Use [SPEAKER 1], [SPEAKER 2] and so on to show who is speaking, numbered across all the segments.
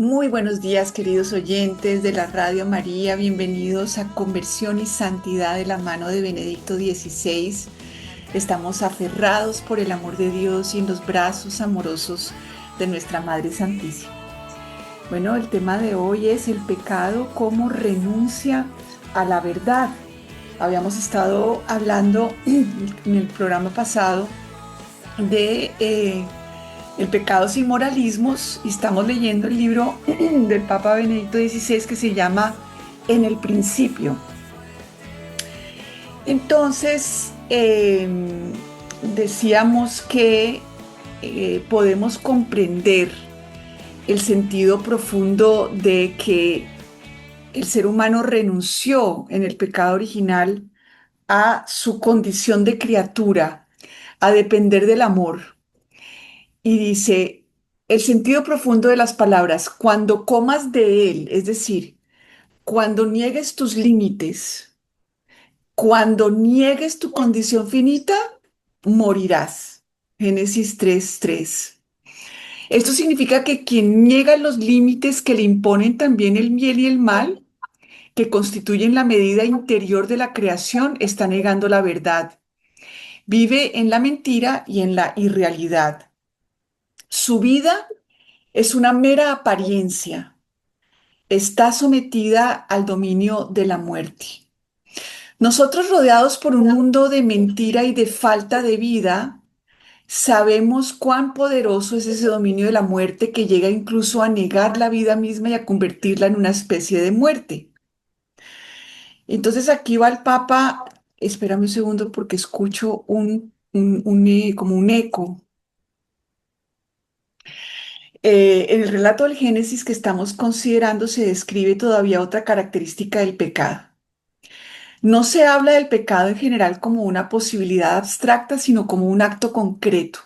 [SPEAKER 1] Muy buenos días, queridos oyentes de la Radio María. Bienvenidos a Conversión y Santidad de la mano de Benedicto XVI. Estamos aferrados por el amor de Dios y en los brazos amorosos de nuestra Madre Santísima. Bueno, el tema de hoy es el pecado como renuncia a la verdad. Habíamos estado hablando en el programa pasado de el pecado sin moralismos y estamos leyendo el libro del Papa Benedicto XVI que se llama En el principio. Entonces, decíamos que podemos comprender el sentido profundo de que el ser humano renunció en el pecado original a su condición de criatura, a depender del amor. Y dice, el sentido profundo de las palabras, cuando comas de él, es decir, cuando niegues tus límites, cuando niegues tu condición finita, morirás. Génesis 3:3. Esto significa que quien niega los límites que le imponen también el bien y el mal, que constituyen la medida interior de la creación, está negando la verdad. Vive en la mentira y en la irrealidad. Su vida es una mera apariencia. Está sometida al dominio de la muerte. Nosotros, rodeados por un mundo de mentira y de falta de vida, sabemos cuán poderoso es ese dominio de la muerte que llega incluso a negar la vida misma y a convertirla en una especie de muerte. Entonces aquí va el Papa, espérame un segundo porque escucho como un eco. En el relato del Génesis que estamos considerando se describe todavía otra característica del pecado. No se habla del pecado en general como una posibilidad abstracta, sino como un acto concreto.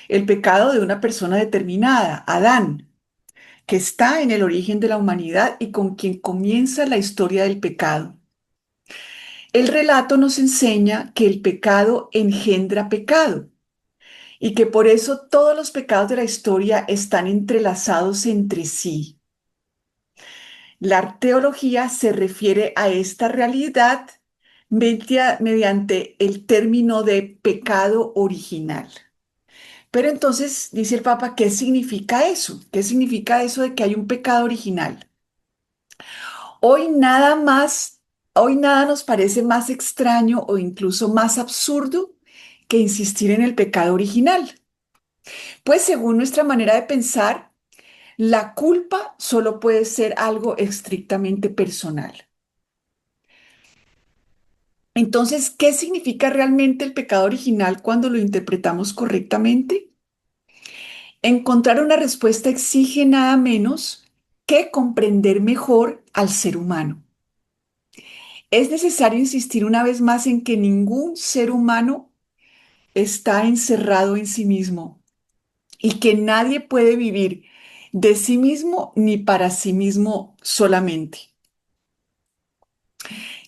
[SPEAKER 1] El pecado de una persona determinada, Adán, que está en el origen de la humanidad y con quien comienza la historia del pecado. El relato nos enseña que el pecado engendra pecado y que por eso todos los pecados de la historia están entrelazados entre sí. La teología se refiere a esta realidad mediante el término de pecado original. Pero entonces, dice el Papa, ¿qué significa eso? ¿Qué significa eso de que hay un pecado original? Hoy nada más, hoy nada nos parece más extraño o incluso más absurdo que insistir en el pecado original. Pues según nuestra manera de pensar, la culpa solo puede ser algo estrictamente personal. Entonces, ¿qué significa realmente el pecado original cuando lo interpretamos correctamente? Encontrar una respuesta exige nada menos que comprender mejor al ser humano. Es necesario insistir una vez más en que ningún ser humano está encerrado en sí mismo y que nadie puede vivir de sí mismo ni para sí mismo solamente.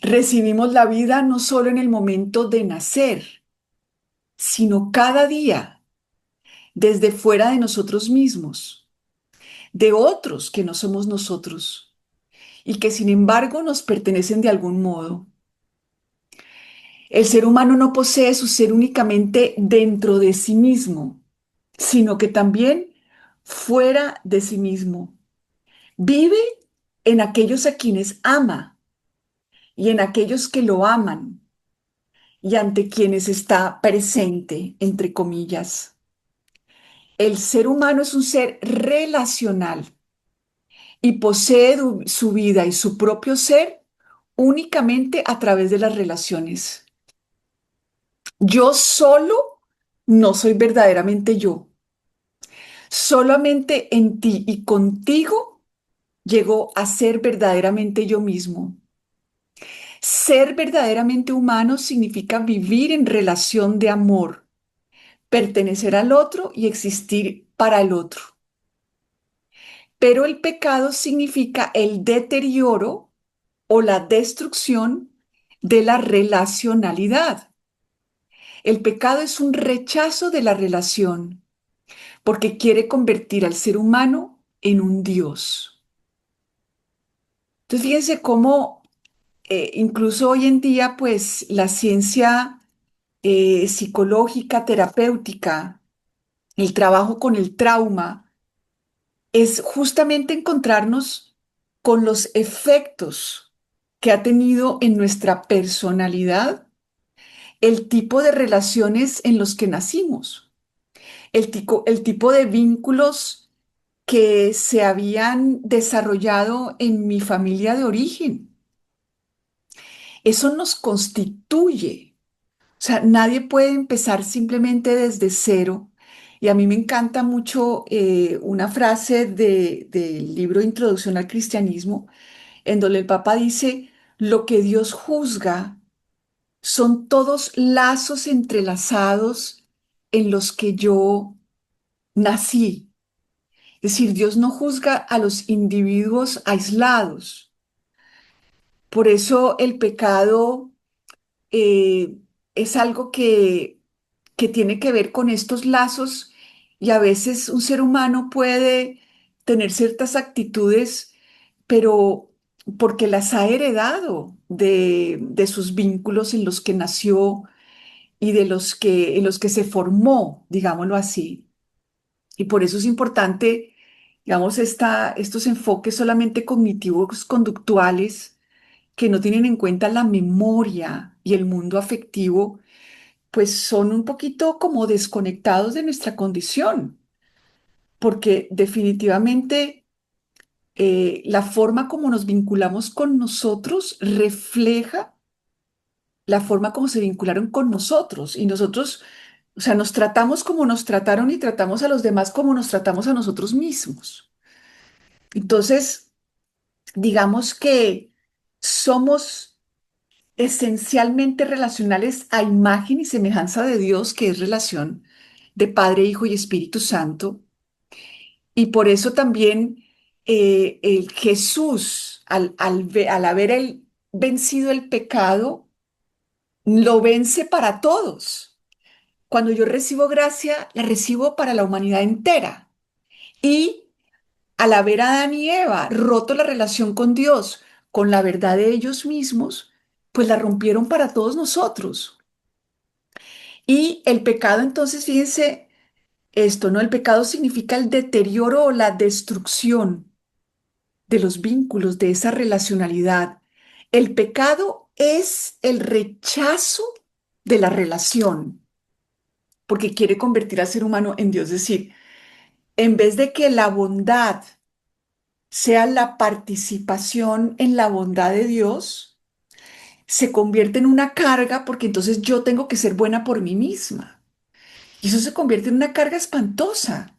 [SPEAKER 1] Recibimos la vida no solo en el momento de nacer, sino cada día, desde fuera de nosotros mismos, de otros que no somos nosotros y que sin embargo nos pertenecen de algún modo. El ser humano no posee su ser únicamente dentro de sí mismo, sino que también fuera de sí mismo. Vive en aquellos a quienes ama y en aquellos que lo aman y ante quienes está presente, entre comillas. El ser humano es un ser relacional y posee su vida y su propio ser únicamente a través de las relaciones. Yo solo no soy verdaderamente yo. Solamente en ti y contigo llego a ser verdaderamente yo mismo. Ser verdaderamente humano significa vivir en relación de amor, pertenecer al otro y existir para el otro. Pero el pecado significa el deterioro o la destrucción de la relacionalidad. El pecado es un rechazo de la relación porque quiere convertir al ser humano en un Dios. Entonces, fíjense cómo incluso hoy en día, pues la ciencia psicológica, terapéutica, el trabajo con el trauma, es justamente encontrarnos con los efectos que ha tenido en nuestra personalidad el tipo de relaciones en los que nacimos, el tipo de vínculos que se habían desarrollado en mi familia de origen. Eso nos constituye. O sea, nadie puede empezar simplemente desde cero. Y a mí me encanta mucho una frase del libro Introducción al Cristianismo, en donde el Papa dice, lo que Dios juzga son todos lazos entrelazados en los que yo nací. Es decir, Dios no juzga a los individuos aislados. Por eso el pecado eh, es algo que tiene que ver con estos lazos y a veces un ser humano puede tener ciertas actitudes, pero porque las ha heredado de sus vínculos en los que nació y en los que se formó, digámoslo así. Y por eso es importante, digamos, estos enfoques solamente cognitivos conductuales que no tienen en cuenta la memoria y el mundo afectivo, pues son un poquito como desconectados de nuestra condición, porque definitivamente la forma como nos vinculamos con nosotros refleja la forma como se vincularon con nosotros y nosotros, o sea, nos tratamos como nos trataron y tratamos a los demás como nos tratamos a nosotros mismos. Entonces, digamos que somos esencialmente relacionales a imagen y semejanza de Dios, que es relación de Padre, Hijo y Espíritu Santo. Y por eso también el Jesús, al haber él vencido el pecado, lo vence para todos. Cuando yo recibo gracia, la recibo para la humanidad entera. Y al haber Adán y Eva roto la relación con Dios, con la verdad de ellos mismos, pues la rompieron para todos nosotros. Y el pecado, entonces, fíjense esto, ¿no? El pecado significa el deterioro o la destrucción de los vínculos, de esa relacionalidad. El pecado es el rechazo de la relación, porque quiere convertir al ser humano en Dios. Es decir, en vez de que la bondad sea la participación en la bondad de Dios, se convierte en una carga porque entonces yo tengo que ser buena por mí misma. Y eso se convierte en una carga espantosa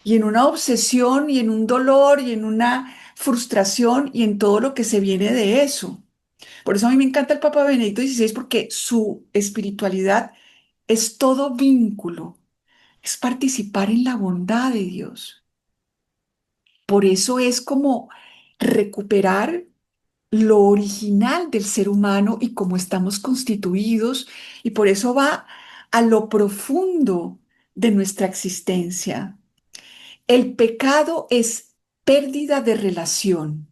[SPEAKER 1] y en una obsesión y en un dolor y en una frustración y en todo lo que se viene de eso. Por eso a mí me encanta el Papa Benedicto XVI porque su espiritualidad es todo vínculo, es participar en la bondad de Dios. Por eso es como recuperar lo original del ser humano y cómo estamos constituidos, y por eso va a lo profundo de nuestra existencia. El pecado es pérdida de relación,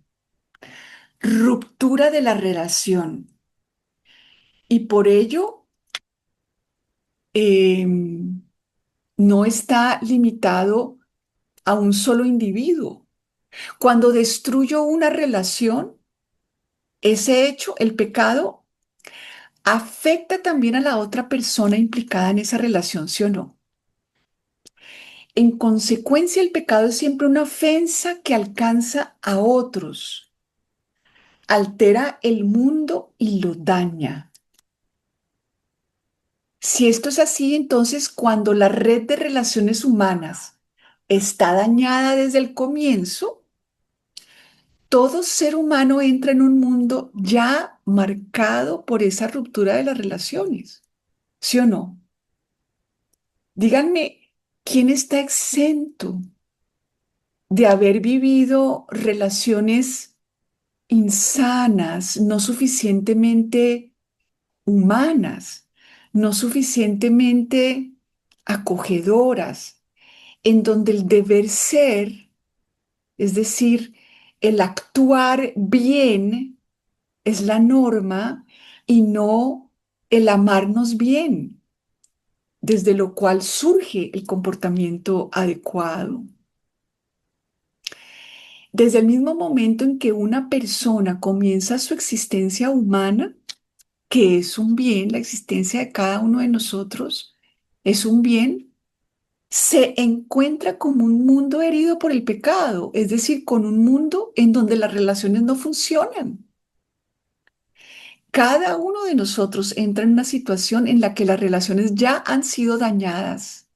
[SPEAKER 1] ruptura de la relación, y por ello no está limitado a un solo individuo. Cuando destruyo una relación, ese hecho, el pecado, afecta también a la otra persona implicada en esa relación, ¿sí o no? En consecuencia, el pecado es siempre una ofensa que alcanza a otros, altera el mundo y lo daña. Si esto es así, entonces cuando la red de relaciones humanas está dañada desde el comienzo, todo ser humano entra en un mundo ya marcado por esa ruptura de las relaciones, ¿sí o no? Díganme, ¿quién está exento de haber vivido relaciones insanas, no suficientemente humanas, no suficientemente acogedoras, en donde el deber ser Es decir, el actuar bien es la norma y no el amarnos bien, desde lo cual surge el comportamiento adecuado. Desde el mismo momento en que una persona comienza su existencia humana, que es un bien, la existencia de cada uno de nosotros es un bien, se encuentra con un mundo herido por el pecado, es decir, con un mundo en donde las relaciones no funcionan. Cada uno de nosotros entra en una situación en la que las relaciones ya han sido dañadas.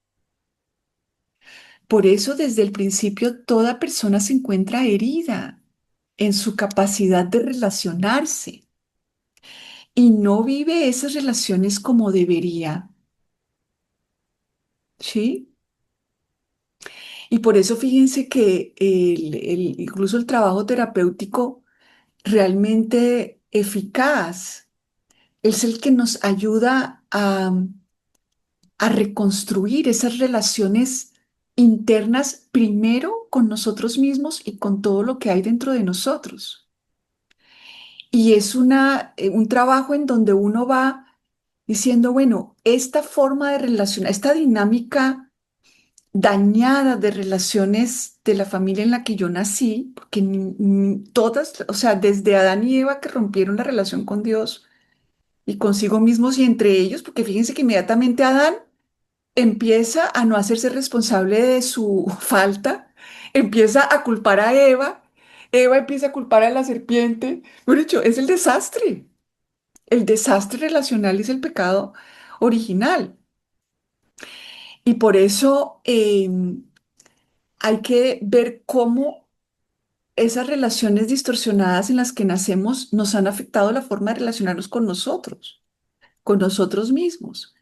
[SPEAKER 1] Por eso, desde el principio, toda persona se encuentra herida en su capacidad de relacionarse y no vive esas relaciones como debería, ¿sí? Y por eso fíjense que incluso el trabajo terapéutico realmente eficaz es el que nos ayuda a reconstruir esas relaciones internas primero con nosotros mismos y con todo lo que hay dentro de nosotros. Y es un trabajo en donde uno va diciendo, bueno, esta forma de relacionar, esta dinámica dañada de relaciones de la familia en la que yo nací, porque todas, o sea, desde Adán y Eva que rompieron la relación con Dios y consigo mismos y entre ellos, porque fíjense que inmediatamente Adán empieza a no hacerse responsable de su falta, empieza a culpar a Eva, Eva empieza a culpar a la serpiente. Por hecho, es el desastre. El desastre relacional es el pecado original. Y por eso hay que ver cómo esas relaciones distorsionadas en las que nacemos nos han afectado la forma de relacionarnos con nosotros mismos.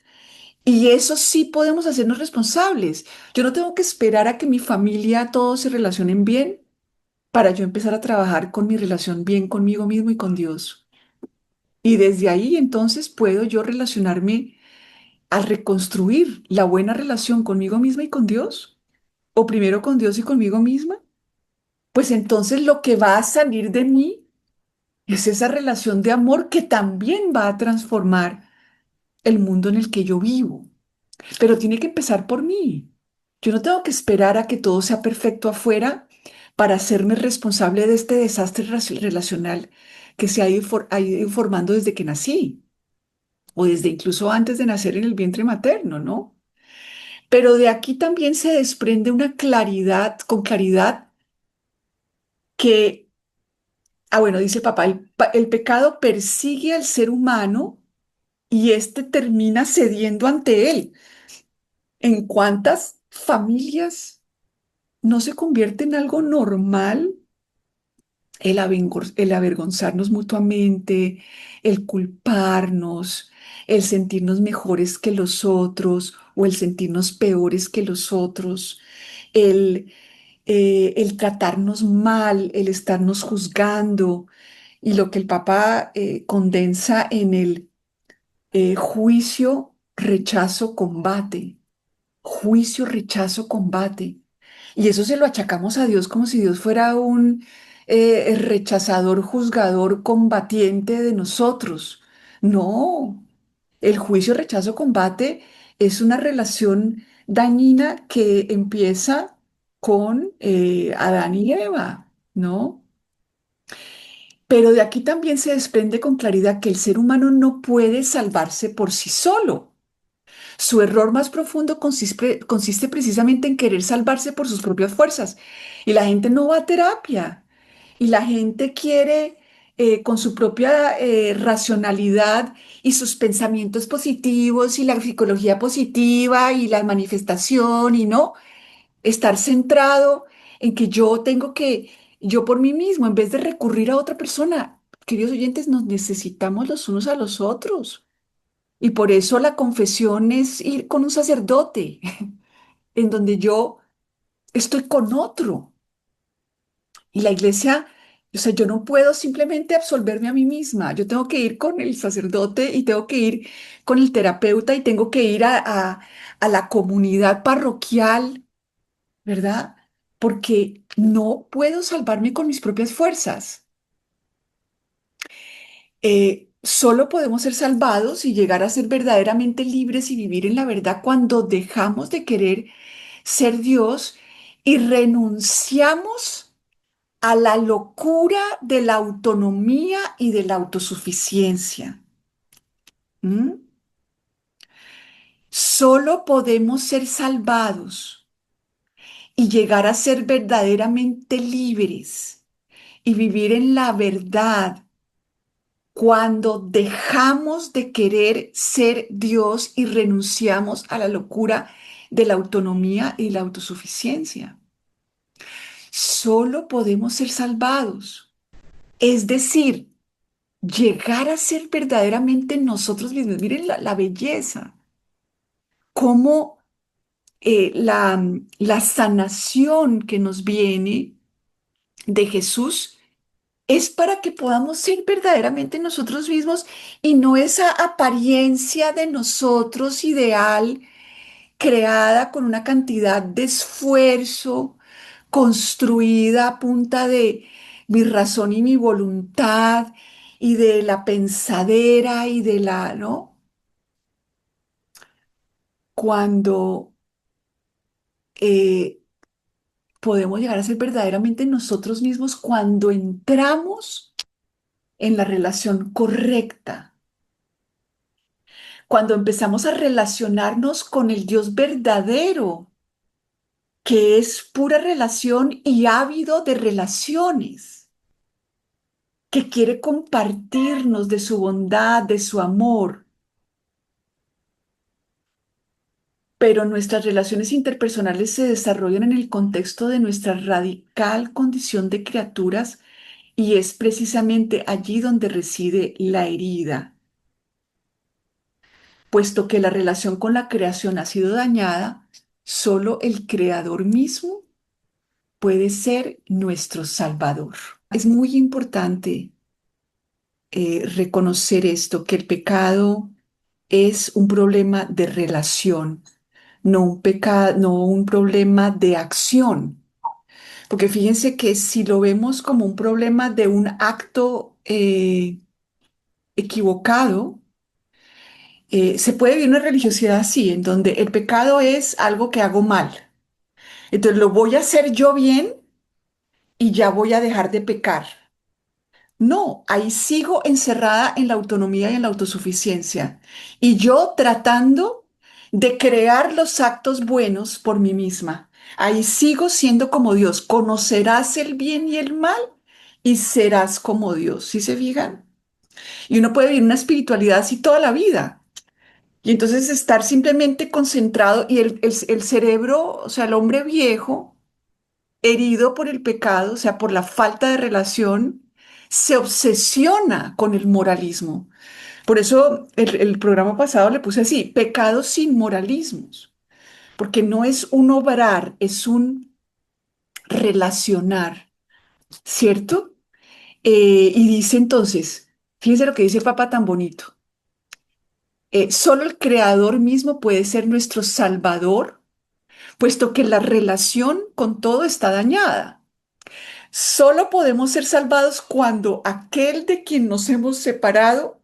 [SPEAKER 1] Y eso sí podemos hacernos responsables. Yo no tengo que esperar a que mi familia todos se relacionen bien para yo empezar a trabajar con mi relación bien conmigo mismo y con Dios. Y desde ahí entonces puedo yo relacionarme al reconstruir la buena relación conmigo misma y con Dios, o primero con Dios y conmigo misma, pues entonces lo que va a salir de mí es esa relación de amor que también va a transformar el mundo en el que yo vivo. Pero tiene que empezar por mí. Yo no tengo que esperar a que todo sea perfecto afuera para hacerme responsable de este desastre relacional que ha ido formando desde que nací o desde incluso antes de nacer en el vientre materno, ¿no? Pero de aquí también se desprende una claridad, con claridad, que, bueno, dice el papá, el pecado persigue al ser humano y éste termina cediendo ante él. ¿En cuántas familias no se convierte en algo normal el avergonzarnos mutuamente, el culparnos, el sentirnos mejores que los otros o el sentirnos peores que los otros, el tratarnos mal, el estarnos juzgando y lo que el Papa condensa en el juicio, rechazo, combate? Juicio, rechazo, combate. Y eso se lo achacamos a Dios como si Dios fuera un rechazador, juzgador, combatiente de nosotros. No, el juicio, rechazo, combate es una relación dañina que empieza con Adán y Eva, ¿no? Pero de aquí también se desprende con claridad que el ser humano no puede salvarse por sí solo. Su error más profundo consiste precisamente en querer salvarse por sus propias fuerzas. Y la gente no va a terapia. Y la gente quiere, con su propia racionalidad y sus pensamientos positivos y la psicología positiva y la manifestación y no, estar centrado en que yo por mí mismo, en vez de recurrir a otra persona. Queridos oyentes, nos necesitamos los unos a los otros. Y por eso la confesión es ir con un sacerdote, en donde yo estoy con otro. Y la iglesia, o sea, yo no puedo simplemente absolverme a mí misma. Yo tengo que ir con el sacerdote y tengo que ir con el terapeuta y tengo que ir a la comunidad parroquial, ¿verdad? porque no puedo salvarme con mis propias fuerzas. Solo podemos ser salvados y llegar a ser verdaderamente libres y vivir en la verdad cuando dejamos de querer ser Dios y renunciamos a la locura de la autonomía y de la autosuficiencia. ¿Mm? Solo podemos ser salvados y llegar a ser verdaderamente libres y vivir en la verdad cuando dejamos de querer ser Dios y renunciamos a la locura de la autonomía y la autosuficiencia. Solo podemos ser salvados. Es decir, llegar a ser verdaderamente nosotros mismos. Miren la belleza, cómo la sanación que nos viene de Jesús es para que podamos ser verdaderamente nosotros mismos y no esa apariencia de nosotros ideal creada con una cantidad de esfuerzo, construida a punta de mi razón y mi voluntad y de la pensadera y de la, ¿no? Cuando eh, podemos llegar a ser verdaderamente nosotros mismos cuando entramos en la relación correcta, cuando empezamos a relacionarnos con el Dios verdadero, que es pura relación y ávido de relaciones, que quiere compartirnos de su bondad, de su amor, pero nuestras relaciones interpersonales se desarrollan en el contexto de nuestra radical condición de criaturas y es precisamente allí donde reside la herida, puesto que la relación con la creación ha sido dañada, solo el creador mismo puede ser nuestro salvador. Es muy importante reconocer esto, que el pecado es un problema de relación, no un pecado, no un problema de acción. Porque fíjense que si lo vemos como un problema de un acto equivocado, se puede vivir una religiosidad así, en donde el pecado es algo que hago mal. Entonces lo voy a hacer yo bien y ya voy a dejar de pecar. No, ahí sigo encerrada en la autonomía y en la autosuficiencia. Y yo tratando de crear los actos buenos por mí misma. Ahí sigo siendo como Dios. Conocerás el bien y el mal y serás como Dios. ¿Sí se fijan? Y uno puede vivir una espiritualidad así toda la vida. Y entonces estar simplemente concentrado y el cerebro, o sea, el hombre viejo herido por el pecado, o sea, por la falta de relación, se obsesiona con el moralismo. Por eso el programa pasado le puse así, pecado sin moralismos, porque no es un obrar, es un relacionar, ¿cierto? Y dice entonces, fíjense lo que dice el Papa tan bonito, solo el Creador mismo puede ser nuestro Salvador, puesto que la relación con todo está dañada. Solo podemos ser salvados cuando aquel de quien nos hemos separado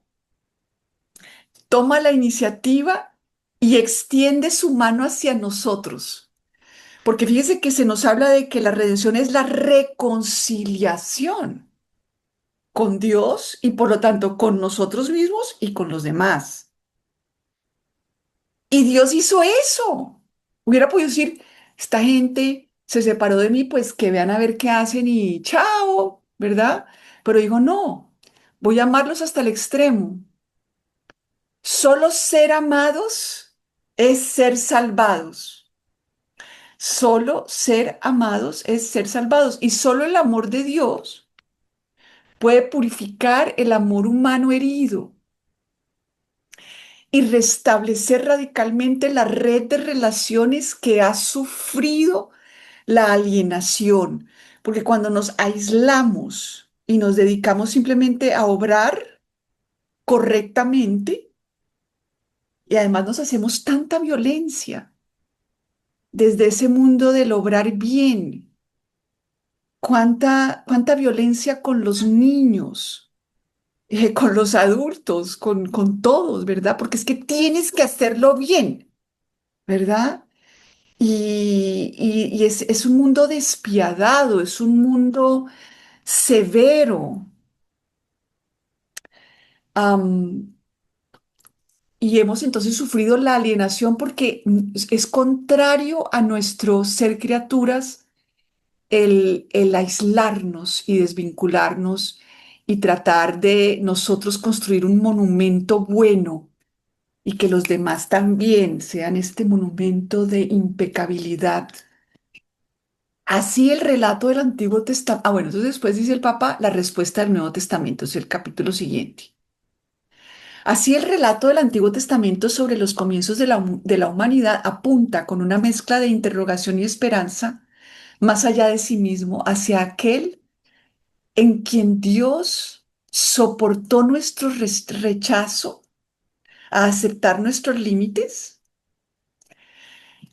[SPEAKER 1] toma la iniciativa y extiende su mano hacia nosotros. Porque fíjese que se nos habla de que la redención es la reconciliación con Dios y por lo tanto con nosotros mismos y con los demás. Y Dios hizo eso. Hubiera podido decir, esta gente se separó de mí, pues que vean a ver qué hacen y chao, ¿verdad? Pero digo, no, voy a amarlos hasta el extremo. Solo ser amados es ser salvados. Solo ser amados es ser salvados. Y solo el amor de Dios puede purificar el amor humano herido y restablecer radicalmente la red de relaciones que ha sufrido la alienación. Porque cuando nos aislamos y nos dedicamos simplemente a obrar correctamente, y además nos hacemos tanta violencia desde ese mundo del obrar bien. cuánta violencia con los niños, con los adultos, con todos, ¿verdad? Porque es que tienes que hacerlo bien, ¿verdad? Y es un mundo despiadado, es un mundo severo. am, y hemos entonces sufrido la alienación porque es contrario a nuestro ser criaturas el aislarnos y desvincularnos y tratar de nosotros construir un monumento bueno y que los demás también sean este monumento de impecabilidad. Así el relato del Antiguo Testamento. Ah, bueno, entonces después dice el Papa la respuesta del Nuevo Testamento, es el capítulo siguiente. Así el relato del Antiguo Testamento sobre los comienzos de la humanidad apunta con una mezcla de interrogación y esperanza más allá de sí mismo hacia aquel en quien Dios soportó nuestro rechazo a aceptar nuestros límites,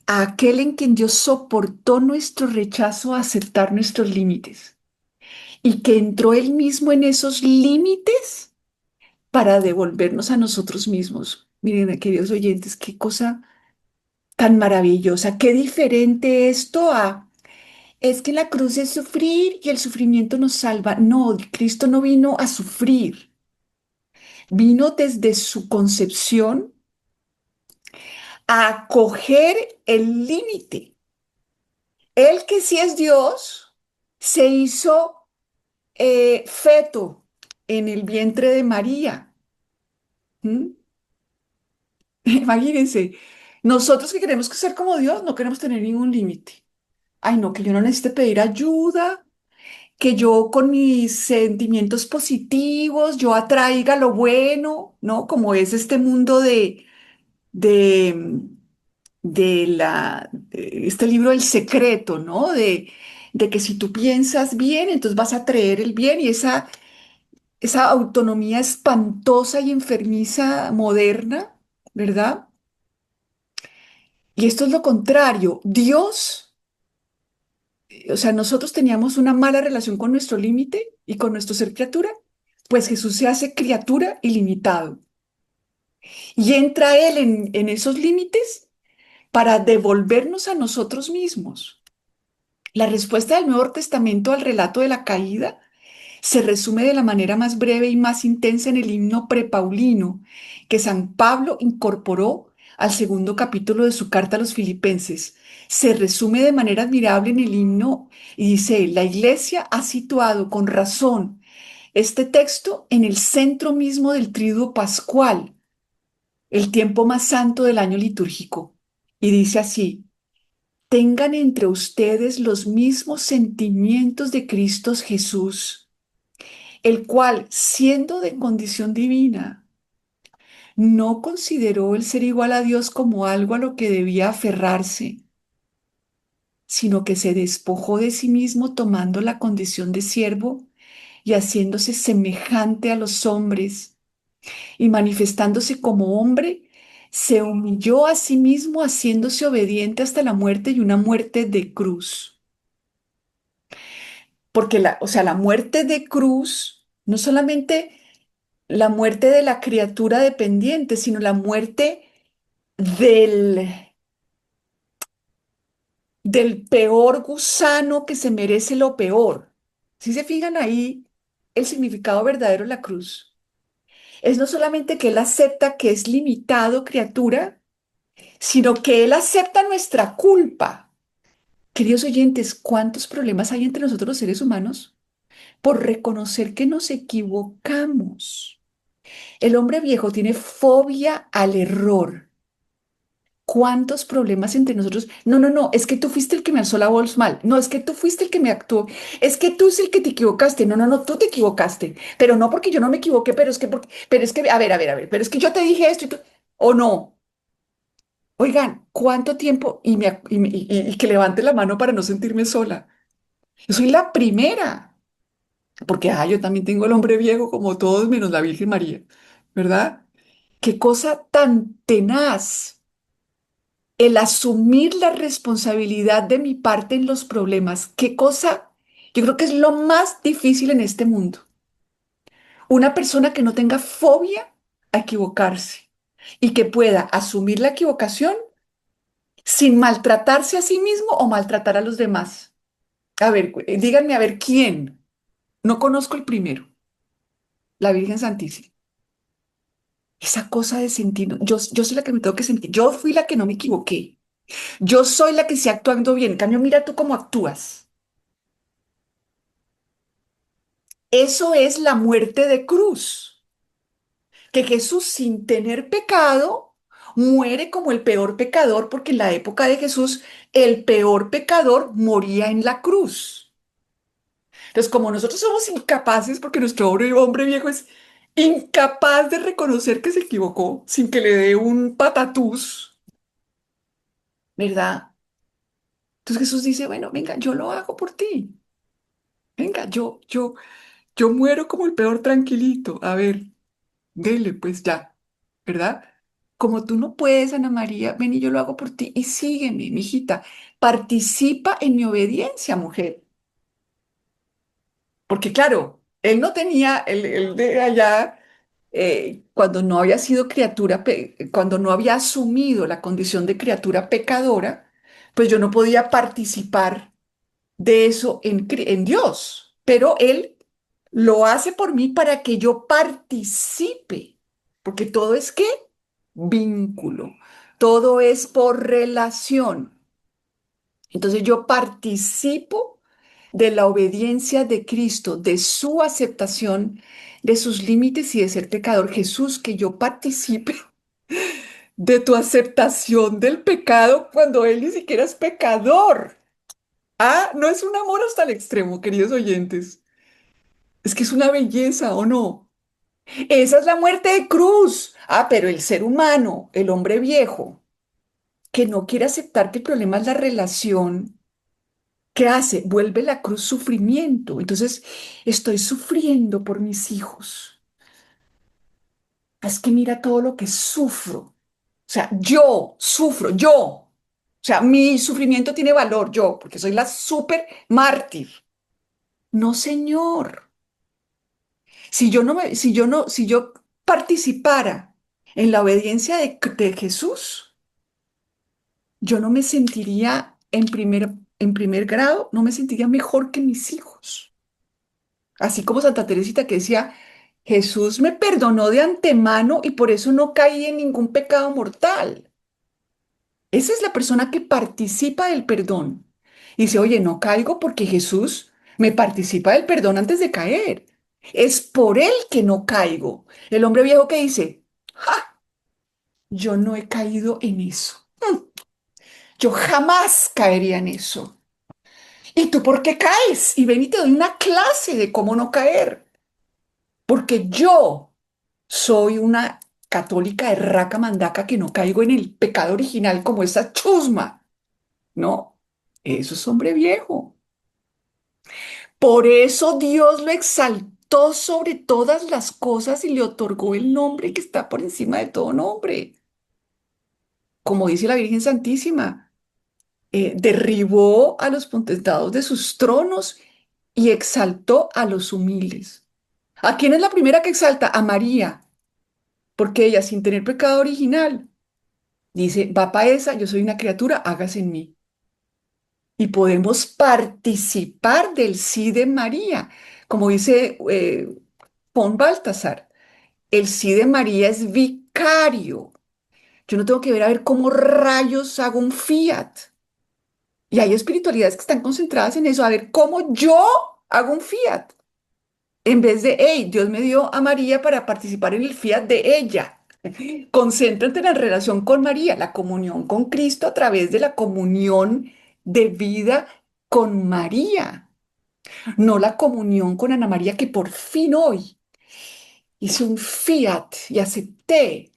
[SPEAKER 1] a aquel en quien Dios soportó nuestro rechazo a aceptar nuestros límites y que entró él mismo en esos límites para devolvernos a nosotros mismos. Miren, queridos oyentes, qué cosa tan maravillosa, qué diferente esto a... Es que la cruz es sufrir y el sufrimiento nos salva. No, Cristo no vino a sufrir, vino desde su concepción a acoger el límite. Él que sí es Dios, se hizo feto en el vientre de María. ¿Mm? Imagínense, nosotros que queremos ser como Dios, no queremos tener ningún límite. Ay, no, que yo no necesite pedir ayuda, que yo con mis sentimientos positivos, yo atraiga lo bueno, ¿no? Como es este mundo de, este libro El Secreto, ¿no? De que si tú piensas bien, entonces vas a atraer el bien y esa autonomía espantosa y enfermiza moderna, ¿verdad? Y esto es lo contrario. Dios, o sea, nosotros teníamos una mala relación con nuestro límite y con nuestro ser criatura, pues Jesús se hace criatura ilimitado y entra Él en esos límites para devolvernos a nosotros mismos. La respuesta del Nuevo Testamento al relato de la caída se resume de la manera más breve y más intensa en el himno prepaulino que San Pablo incorporó al segundo capítulo de su carta a los Filipenses. Se resume de manera admirable en el himno y dice, la Iglesia ha situado con razón este texto en el centro mismo del triduo pascual, el tiempo más santo del año litúrgico. Y dice así, tengan entre ustedes los mismos sentimientos de Cristo Jesús, el cual, siendo de condición divina, no consideró el ser igual a Dios como algo a lo que debía aferrarse, sino que se despojó de sí mismo tomando la condición de siervo y haciéndose semejante a los hombres, y manifestándose como hombre, se humilló a sí mismo haciéndose obediente hasta la muerte y una muerte de cruz. Porque o sea, la muerte de cruz, no solamente la muerte de la criatura dependiente, sino la muerte del, del peor gusano que se merece lo peor. Si se fijan ahí, el significado verdadero de la cruz es no solamente que Él acepta que es limitado criatura, sino que Él acepta nuestra culpa. Queridos oyentes, ¿cuántos problemas hay entre nosotros los seres humanos por reconocer que nos equivocamos? El hombre viejo tiene fobia al error. ¿Cuántos problemas entre nosotros? No, no, no, es que tú fuiste el que me alzó la voz mal. No, es que tú fuiste el que me actuó. Es que tú es el que te equivocaste. No, no, no, tú te equivocaste. Pero no porque yo no me equivoqué, pero es que, a ver, pero es que yo te dije esto y tú, o no. Oigan, ¿cuánto tiempo? Y que levante la mano para no sentirme sola. Yo soy la primera, porque yo también tengo el hombre viejo como todos menos la Virgen María, ¿verdad? Qué cosa tan tenaz el asumir la responsabilidad de mi parte en los problemas. Qué cosa Yo creo que es lo más difícil en este mundo. Una persona que no tenga fobia a equivocarse y que pueda asumir la equivocación sin maltratarse a sí mismo o maltratar a los demás. A ver, díganme a ver quién. No conozco el primero, la Virgen Santísima. Esa cosa de sentir, yo soy la que me tengo que sentir, yo fui la que no me equivoqué, yo soy la que se actuando bien. En cambio, mira tú cómo actúas. Eso es la muerte de cruz, que Jesús sin tener pecado muere como el peor pecador, porque en la época de Jesús el peor pecador moría en la cruz. Entonces, como nosotros somos incapaces, porque nuestro hombre viejo es incapaz de reconocer que se equivocó sin que le dé un patatús, ¿verdad? Entonces Jesús dice, bueno, venga, yo lo hago por ti. Venga, yo muero como el peor tranquilito. A ver, dele, pues ya, ¿verdad? Como tú no puedes, Ana María, ven y yo lo hago por ti y sígueme, mijita. Participa en mi obediencia, mujer. Porque claro, él no tenía, él de allá, cuando no había sido criatura, cuando no había asumido la condición de criatura pecadora, pues yo no podía participar de eso en Dios. Pero él lo hace por mí para que yo participe. Porque todo es ¿qué? Vínculo. Todo es por relación. Entonces yo participo de la obediencia de Cristo, de su aceptación de sus límites y de ser pecador. Jesús, que yo participe de tu aceptación del pecado cuando Él ni siquiera es pecador. Ah, no es un amor hasta el extremo, queridos oyentes. Es que es una belleza, ¿o no? Esa es la muerte de cruz. Ah, pero el ser humano, el hombre viejo, que no quiere aceptar que el problema es la relación. ¿Qué hace? Vuelve la cruz sufrimiento. Entonces, estoy sufriendo por mis hijos. Es que mira todo lo que sufro. O sea, yo sufro, yo. O sea, mi sufrimiento tiene valor, yo, porque soy la super mártir. No, señor. Si yo participara en la obediencia de Jesús, yo no me sentiría en primer grado, no me sentiría mejor que mis hijos. Así como Santa Teresita que decía, Jesús me perdonó de antemano y por eso no caí en ningún pecado mortal. Esa es la persona que participa del perdón. Y dice, oye, no caigo porque Jesús me participa del perdón antes de caer. Es por él que no caigo. El hombre viejo que dice, ¡ja! Yo no he caído en eso. Yo jamás caería en eso. ¿Y tú por qué caes? Y ven y te doy una clase de cómo no caer. Porque yo soy una católica de raca mandaca que no caigo en el pecado original como esa chusma. No, eso es hombre viejo. Por eso Dios lo exaltó sobre todas las cosas y le otorgó el nombre que está por encima de todo nombre. Como dice la Virgen Santísima, derribó a los potentados de sus tronos y exaltó a los humildes. ¿A quién es la primera que exalta? A María, porque ella, sin tener pecado original, dice, va para esa, yo soy una criatura, hágase en mí. Y podemos participar del sí de María. Como dice von Baltasar, el sí de María es vicario. Yo no tengo que ver a ver cómo rayos hago un fiat. Y hay espiritualidades que están concentradas en eso, a ver cómo yo hago un fiat. En vez de, hey, Dios me dio a María para participar en el fiat de ella. Concéntrate en la relación con María, la comunión con Cristo a través de la comunión de vida con María, no la comunión con Ana María que por fin hoy hice un fiat y acepté.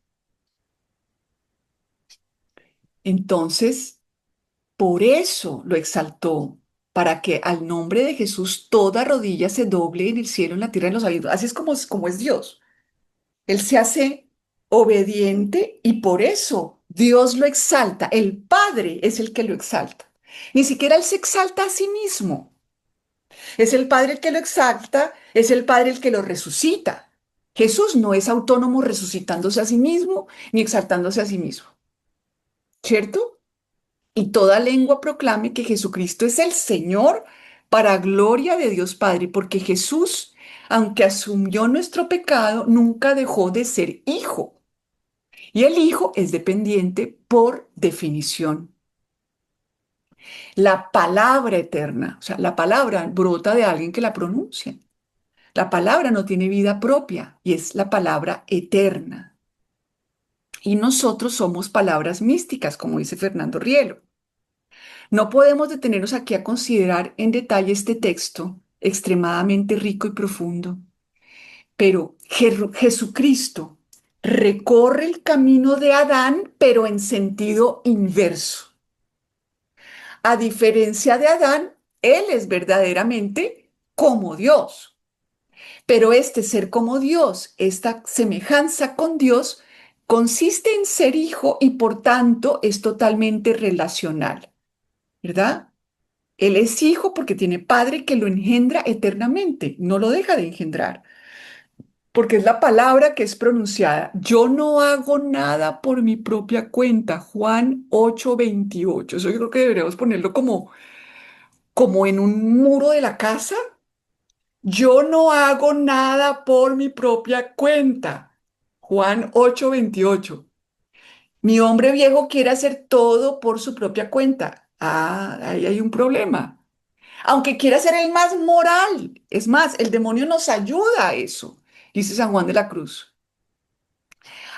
[SPEAKER 1] Entonces, por eso lo exaltó, para que al nombre de Jesús toda rodilla se doble en el cielo, en la tierra, en los abismos. Así es como es Dios. Él se hace obediente y por eso Dios lo exalta. El Padre es el que lo exalta. Ni siquiera Él se exalta a sí mismo. Es el Padre el que lo exalta, es el Padre el que lo resucita. Jesús no es autónomo resucitándose a sí mismo ni exaltándose a sí mismo, ¿cierto? Y toda lengua proclame que Jesucristo es el Señor para gloria de Dios Padre, porque Jesús, aunque asumió nuestro pecado, nunca dejó de ser hijo. Y el hijo es dependiente por definición. La palabra eterna, o sea, la palabra brota de alguien que la pronuncia. La palabra no tiene vida propia y es la palabra eterna. Y nosotros somos palabras místicas, como dice Fernando Rielo. No podemos detenernos aquí a considerar en detalle este texto extremadamente rico y profundo, pero Jesucristo recorre el camino de Adán, pero en sentido inverso. A diferencia de Adán, él es verdaderamente como Dios. Pero este ser como Dios, esta semejanza con Dios, consiste en ser hijo y por tanto es totalmente relacional, ¿verdad? Él es hijo porque tiene padre que lo engendra eternamente, no lo deja de engendrar, porque es la palabra que es pronunciada. Yo no hago nada por mi propia cuenta, Juan 8:28. Eso yo creo que deberíamos ponerlo como en un muro de la casa. Yo no hago nada por mi propia cuenta. Juan 8:28. Mi hombre viejo quiere hacer todo por su propia cuenta. Ah, ahí hay un problema. Aunque quiera ser el más moral. Es más, el demonio nos ayuda a eso, dice San Juan de la Cruz.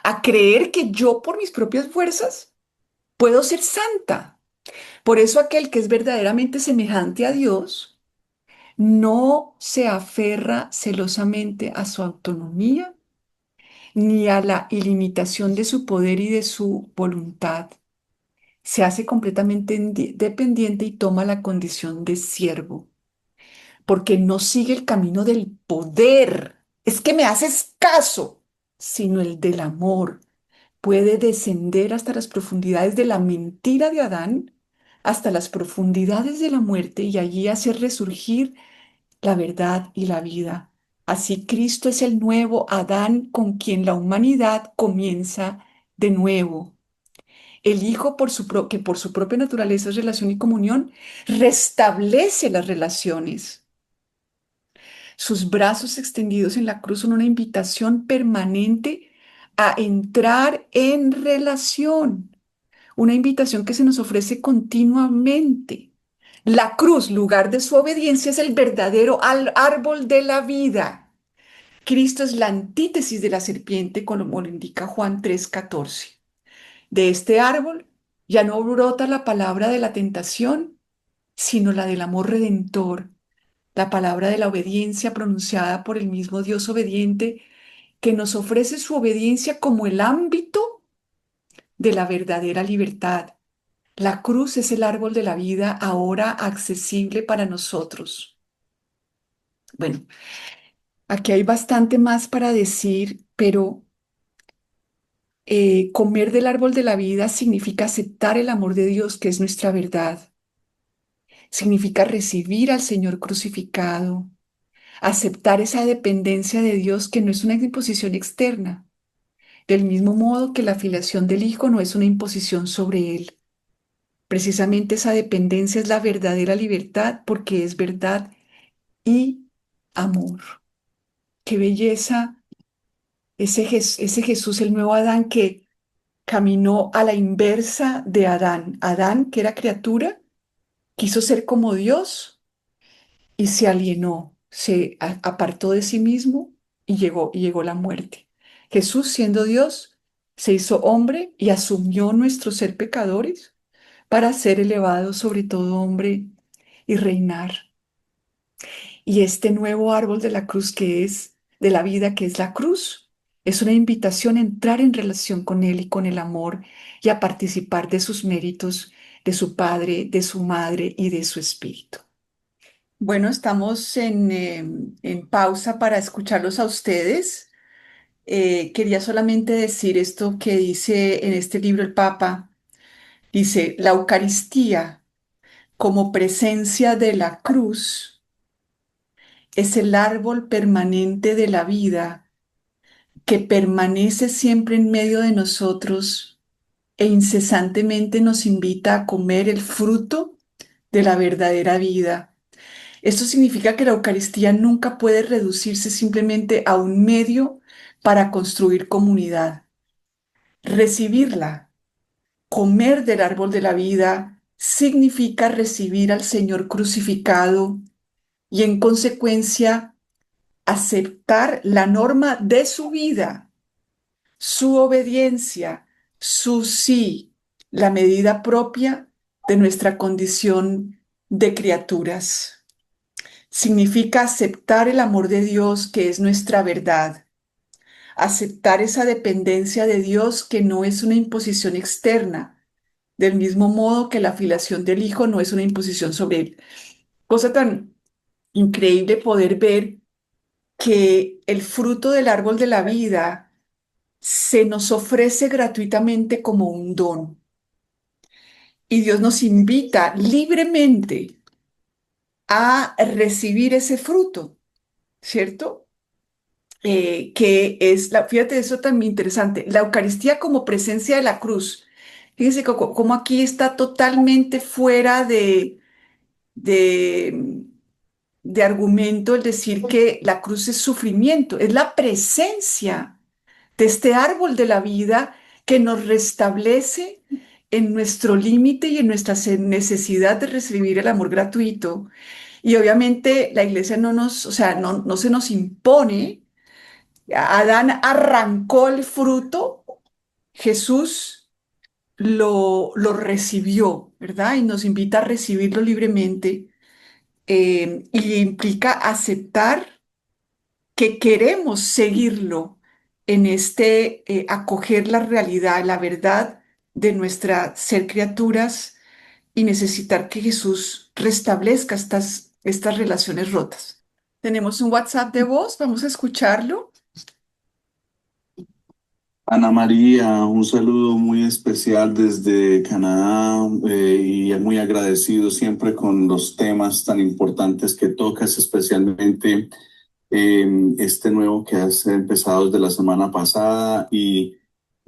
[SPEAKER 1] A creer que yo por mis propias fuerzas puedo ser santa. Por eso aquel que es verdaderamente semejante a Dios no se aferra celosamente a su autonomía ni a la ilimitación de su poder y de su voluntad. Se hace completamente dependiente y toma la condición de siervo, porque no sigue el camino del poder. Es que me haces caso, sino el del amor. Puede descender hasta las profundidades de la mentira de Adán, hasta las profundidades de la muerte y allí hacer resurgir la verdad y la vida. Así Cristo es el nuevo Adán con quien la humanidad comienza de nuevo. El Hijo, que por su propia naturaleza es relación y comunión, restablece las relaciones. Sus brazos extendidos en la cruz son una invitación permanente a entrar en relación, una invitación que se nos ofrece continuamente. La cruz, lugar de su obediencia, es el verdadero árbol de la vida. Cristo es la antítesis de la serpiente, como lo indica Juan 3:14. De este árbol ya no brota la palabra de la tentación, sino la del amor redentor, la palabra de la obediencia pronunciada por el mismo Dios obediente, que nos ofrece su obediencia como el ámbito de la verdadera libertad. La cruz es el árbol de la vida ahora accesible para nosotros. Bueno, aquí hay bastante más para decir, pero comer del árbol de la vida significa aceptar el amor de Dios, que es nuestra verdad. Significa recibir al Señor crucificado, aceptar esa dependencia de Dios que no es una imposición externa, del mismo modo que la filiación del Hijo no es una imposición sobre Él. Precisamente esa dependencia es la verdadera libertad porque es verdad y amor. Qué belleza ese Jesús, el nuevo Adán que caminó a la inversa de Adán. Adán, que era criatura, quiso ser como Dios y se alienó, se apartó de sí mismo y llegó la muerte. Jesús, siendo Dios, se hizo hombre y asumió nuestro ser pecadores para ser elevado sobre todo hombre y reinar. Y este nuevo árbol de la cruz que es, de la vida que es la cruz, es una invitación a entrar en relación con Él y con el amor y a participar de sus méritos, de su Padre, de su Madre y de su Espíritu. Bueno, estamos en pausa para escucharlos a ustedes. Quería solamente decir esto que dice en este libro el Papa. Dice, la Eucaristía como presencia de la cruz es el árbol permanente de la vida que permanece siempre en medio de nosotros e incesantemente nos invita a comer el fruto de la verdadera vida. Esto significa que la Eucaristía nunca puede reducirse simplemente a un medio para construir comunidad. Recibirla, comer del árbol de la vida, significa recibir al Señor crucificado y en consecuencia aceptar la norma de su vida, su obediencia, su sí, la medida propia de nuestra condición de criaturas. Significa aceptar el amor de Dios que es nuestra verdad, aceptar esa dependencia de Dios que no es una imposición externa, del mismo modo que la filiación del Hijo no es una imposición sobre él. Cosa tan increíble poder ver que el fruto del árbol de la vida se nos ofrece gratuitamente como un don y Dios nos invita libremente a recibir ese fruto, ¿cierto? Que es, fíjate, eso también interesante, la Eucaristía como presencia de la cruz. Fíjense cómo aquí está totalmente fuera de, de argumento el decir que la cruz es sufrimiento, es la presencia de este árbol de la vida que nos restablece en nuestro límite y en nuestra necesidad de recibir el amor gratuito. Y obviamente la iglesia no nos, o sea, no se nos impone. Adán arrancó el fruto, Jesús lo recibió, ¿verdad? Y nos invita a recibirlo libremente. Y implica aceptar que queremos seguirlo en acoger la realidad, la verdad de nuestra ser criaturas y necesitar que Jesús restablezca estas relaciones rotas. Tenemos un WhatsApp de voz, vamos a escucharlo.
[SPEAKER 2] Ana María, un saludo muy especial desde Canadá y muy agradecido siempre con los temas tan importantes que tocas, especialmente este nuevo que has empezado desde la semana pasada y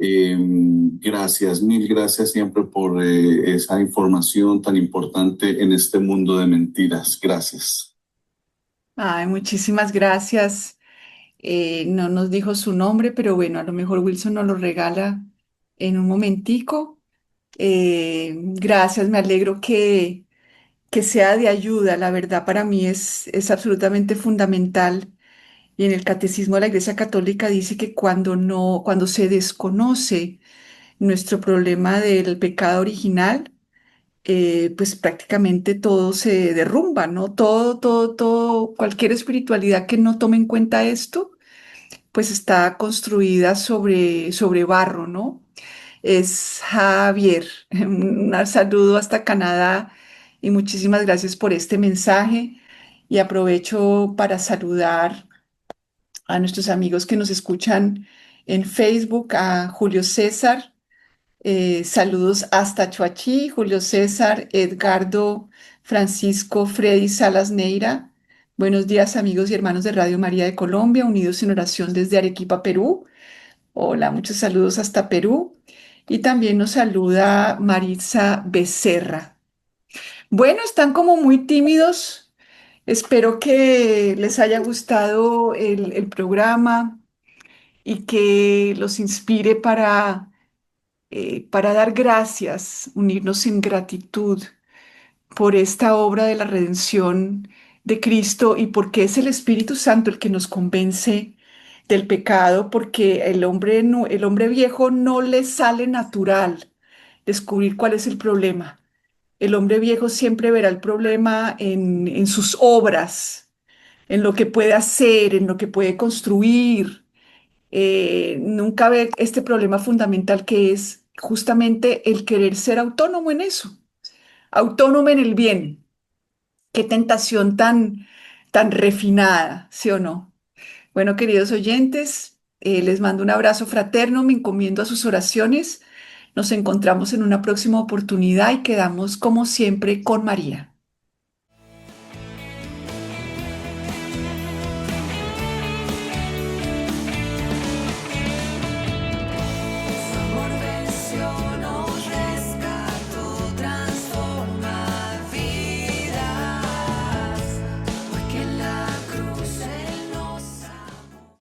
[SPEAKER 2] gracias, mil gracias siempre por esa información tan importante en este mundo de mentiras. Gracias.
[SPEAKER 1] Ay, muchísimas gracias. No nos dijo su nombre, pero bueno, a lo mejor Wilson nos lo regala en un momentico. Gracias, me alegro que sea de ayuda. La verdad para mí es absolutamente fundamental. Y en el Catecismo de la Iglesia Católica dice que cuando se desconoce nuestro problema del pecado original, pues prácticamente todo se derrumba, ¿no? Todo, cualquier espiritualidad que no tome en cuenta esto, pues está construida sobre barro, ¿no? Es Javier. Un saludo hasta Canadá y muchísimas gracias por este mensaje. Y aprovecho para saludar a nuestros amigos que nos escuchan en Facebook, a Julio César. Saludos hasta Chuachi, Julio César, Edgardo, Francisco, Freddy Salas Neira. Buenos días, amigos y hermanos de Radio María de Colombia, unidos en oración desde Arequipa, Perú. Hola, muchos saludos hasta Perú. Y también nos saluda Maritza Becerra. Bueno, están como muy tímidos. Espero que les haya gustado el programa y que los inspire para dar gracias, unirnos en gratitud por esta obra de la redención de Cristo y porque es el Espíritu Santo el que nos convence del pecado, porque el hombre viejo no le sale natural descubrir cuál es el problema. El hombre viejo siempre verá el problema en sus obras, en lo que puede hacer, en lo que puede construir. Nunca ve este problema fundamental que es justamente el querer ser autónomo en eso, autónomo en el bien. Qué tentación tan refinada, ¿sí o no? Bueno, queridos oyentes, les mando un abrazo fraterno, me encomiendo a sus oraciones. Nos encontramos en una próxima oportunidad y quedamos como siempre con María.